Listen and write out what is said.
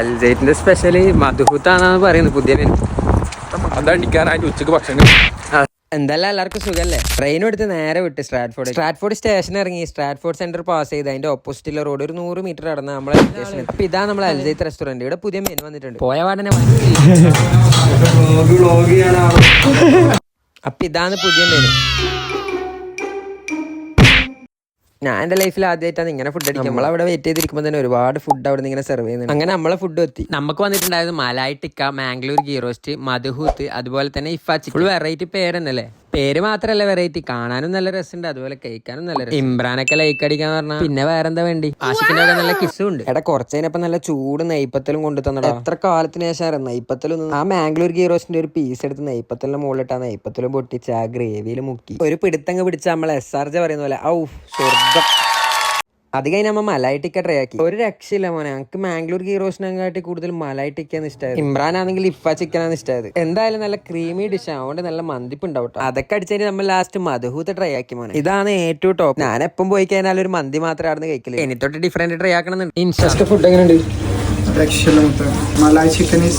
അൽജൈറ്റിന്റെ special മധുഹൂത്താണെന്ന് പറയുന്നത് പുതിയ അതടിക്കാനായിട്ട് ഉച്ചക്ക് ഭക്ഷണം. എന്തെല്ലാം എല്ലാവർക്കും സുഖല്ലേ? ട്രെയിനും എടുത്ത് നേരെ വിട്ട് സ്ട്രാറ്റ്ഫോർഡ് സ്റ്റേഷൻ ഇറങ്ങി സ്ട്രാറ്റ്ഫോർഡ് സെന്റർ പാസ് ചെയ്ത് അതിന്റെ ഓപ്പോസിറ്റുള്ള റോഡ് ഒരു 100 മീറ്റർ നടന്ന നമ്മളെ സ്റ്റേഷൻ. ഇപ്പൊ ഇതാ നമ്മളെ അൽജൈത്ത് റെസ്റ്റോറന്റ്. ഇവിടെ പുതിയ മെനു വന്നിട്ടുണ്ട്. പോയ പാടനെ അപ്പൊ ഇതാണ് പുതിയ മെനു. ഞാൻ എന്റെ ലൈഫിൽ ആദ്യമായിട്ടാണ് ഇങ്ങനെ ഫുഡ് അടിക്കുക. നമ്മളവിടെ വെയിറ്റ് ചെയ്തിരിക്കുമ്പോൾ തന്നെ ഒരുപാട് ഫുഡ് അവിടെ നിന്ന് ഇങ്ങനെ സെർവ് ചെയ്യുന്നുണ്ട്. അങ്ങനെ നമ്മളെ ഫുഡ് എത്തി. നമുക്ക് വന്നിട്ടുണ്ടായത് മലായ് ടിക്ക, മാംഗ്ലൂർ ഗീ റോസ്റ്റ്, മധുഹൂത്ത്, അതുപോലെ തന്നെ ഇഫാച്ചി. Full variety പേരെന്നല്ലേ. പേര് മാത്രല്ല വെറൈറ്റി, കാണാനും നല്ല രസമുണ്ട്, അതുപോലെ കഴിക്കാനും നല്ല രസം. ഇമ്രാനൊക്കെ ലൈക്ക് അടിക്കാന്ന് പറഞ്ഞാൽ പിന്നെ വേറെന്താ വേണ്ടി. ആഷിക്കിന്റെ ഒക്കെ നല്ല കിസ്സും ഉണ്ട്. എടാ കുറച്ചതിനപ്പം നല്ല ചൂട് നെയ്പ്പത്തലും കൊണ്ടു തന്നടാ. എത്ര കാലത്തിന് ശേഷം നെയ്പ്പത്തലും. ആ മാംഗ്ലൂർ ഗീ റോസ്റ്റിന്റെ ഒരു പീസ് എടുത്ത് നെയ്പ്പത്തലിന്റെ മുകളിലിട്ടാ നെയ്പ്പത്തലും പൊട്ടിച്ച് ആ ഗ്രേവിയിൽ മുക്കി ഒരു പിടുത്തങ്ങ് പിടിച്ച നമ്മളെ SRJ പറയുന്ന പോലെ ഔ സ്വർഗം. അത് കഴിഞ്ഞ് നമ്മൾ മലായ് ടിക്ക ട്രൈ ആക്കി. ഒരു രക്ഷയില്ല മോനെ. ഞങ്ങൾക്ക് മാംഗ്ലൂർ ഗീ റോസ്റ്റിനെക്കാട്ടി കൂടുതൽ മലായ് ടിക്കാണ് ഇഷ്ടമായത്. ഇമ്രാൻ ആണെങ്കിൽ ഇഫ ചിക്കനാണ് ഇഷ്ടമായത്. എന്തായാലും നല്ല ക്രീമി ഡിഷ് അതുകൊണ്ട് നല്ല മന്തിപ്പ് ഉണ്ടാവും. അതൊക്കെ അടിച്ചതിന് നമ്മൾ ലാസ്റ്റ് മധുഹൂത്ത് ട്രൈ ആക്കി മോനെ. ഇതാണ് ഏറ്റവും ടോപ്പ്. ഞാൻ എപ്പം പോയി കഴിഞ്ഞാൽ ഒരു മന്തി മാത്രം അവിടെ കഴിക്കില്ല. എനിത്തോട്ട് ഡിഫറെന്റ് ട്രൈ ആക്കണം. ഫുഡ് എങ്ങനെയുണ്ട്? Excellent. Malai chicken is